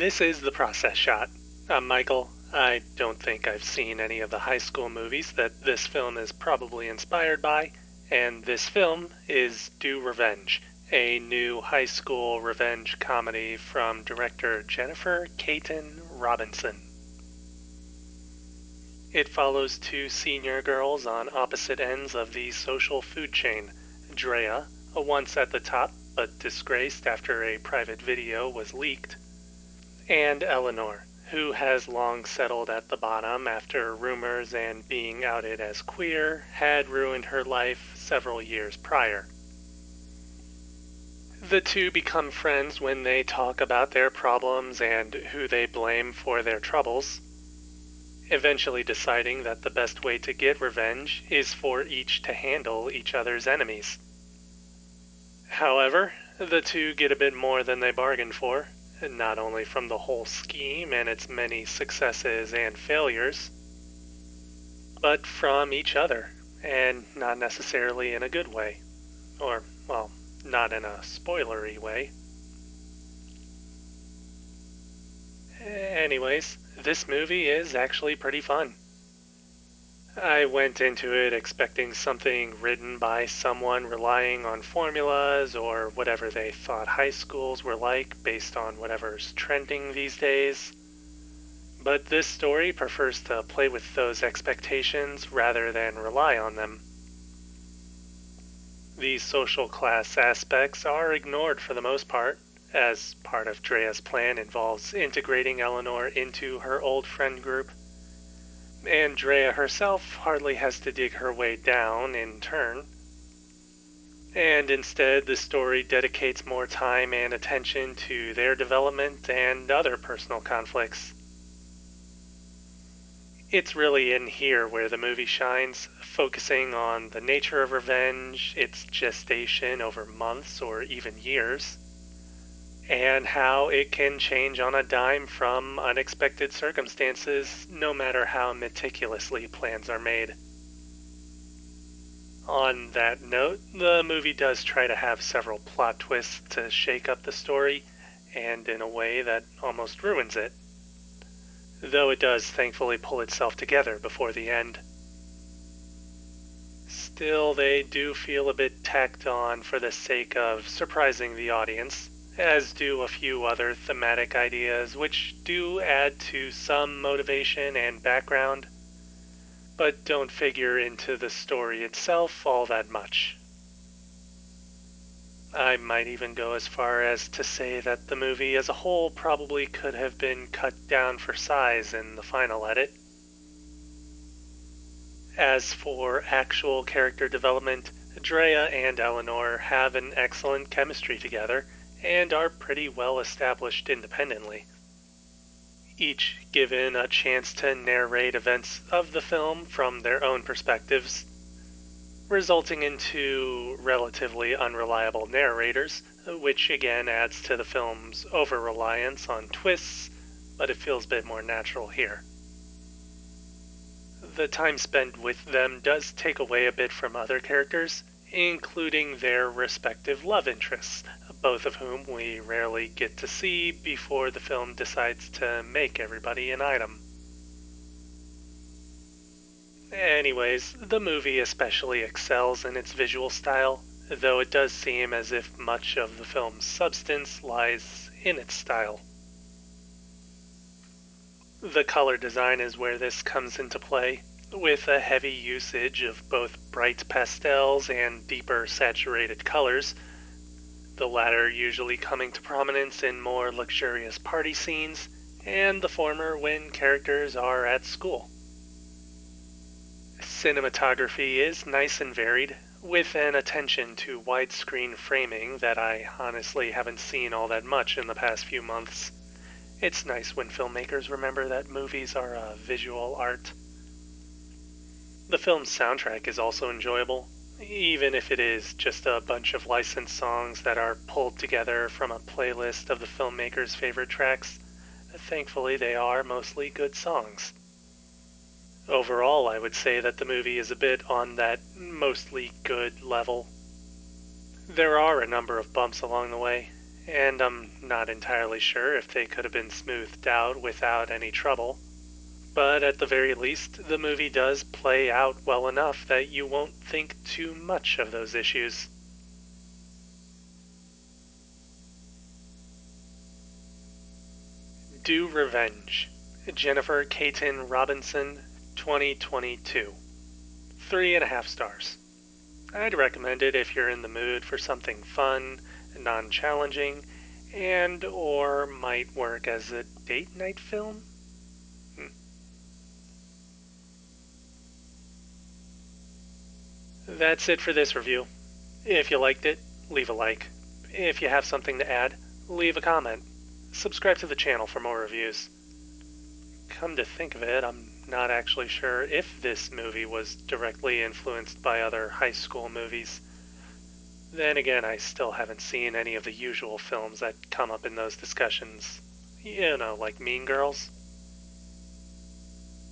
This is The Process Shot. I'm Michael. I don't think I've seen any of the high school movies that this film is probably inspired by, and this film is Do Revenge, a new high school revenge comedy from director Jennifer Kaytin Robinson. It follows two senior girls on opposite ends of the social food chain. Drea, a once at the top but disgraced after a private video was leaked, and Eleanor, who has long settled at the bottom after rumors and being outed as queer had ruined her life several years prior. The two become friends when they talk about their problems and who they blame for their troubles, eventually deciding that the best way to get revenge is for each to handle each other's enemies. However, the two get a bit more than they bargained for, not only from the whole scheme and its many successes and failures, but from each other, and not necessarily in a good way. Or, well, not in a spoilery way. Anyways, this movie is actually pretty fun. I went into it expecting something written by someone relying on formulas or whatever they thought high schools were like based on whatever's trending these days. But this story prefers to play with those expectations rather than rely on them. These social class aspects are ignored for the most part, as part of Drea's plan involves integrating Eleanor into her old friend group. And Drea herself hardly has to dig her way down in turn. And instead, the story dedicates more time and attention to their development and other personal conflicts. It's really in here where the movie shines, focusing on the nature of revenge, its gestation over months or even years, and how it can change on a dime from unexpected circumstances, no matter how meticulously plans are made. On that note, the movie does try to have several plot twists to shake up the story, and in a way that almost ruins it. Though it does thankfully pull itself together before the end. Still, they do feel a bit tacked on for the sake of surprising the audience, as do a few other thematic ideas which do add to some motivation and background, but don't figure into the story itself all that much. I might even go as far as to say that the movie as a whole probably could have been cut down for size in the final edit. As for actual character development, Drea and Eleanor have an excellent chemistry together, and are pretty well established independently. Each given a chance to narrate events of the film from their own perspectives, resulting in two relatively unreliable narrators, which again adds to the film's over-reliance on twists, but it feels a bit more natural here. The time spent with them does take away a bit from other characters, including their respective love interests, both of whom we rarely get to see before the film decides to make everybody an item. Anyways, the movie especially excels in its visual style, though it does seem as if much of the film's substance lies in its style. The color design is where this comes into play, with a heavy usage of both bright pastels and deeper saturated colors, the latter usually coming to prominence in more luxurious party scenes, and the former when characters are at school. Cinematography is nice and varied, with an attention to widescreen framing that I honestly haven't seen all that much in the past few months. It's nice when filmmakers remember that movies are a visual art. The film's soundtrack is also enjoyable, even if it is just a bunch of licensed songs that are pulled together from a playlist of the filmmaker's favorite tracks. Thankfully, they are mostly good songs. Overall, I would say that the movie is a bit on that mostly good level. There are a number of bumps along the way, and I'm not entirely sure if they could have been smoothed out without any trouble. But at the very least, the movie does play out well enough that you won't think too much of those issues. Do Revenge. Jennifer Kaytin Robinson, 2022. 3.5 stars. I'd recommend it if you're in the mood for something fun, non-challenging, and or might work as a date night film. That's it for this review. If you liked it, leave a like. If you have something to add, leave a comment. Subscribe to the channel for more reviews. Come to think of it, I'm not actually sure if this movie was directly influenced by other high school movies. Then again, I still haven't seen any of the usual films that come up in those discussions. You know, like Mean Girls.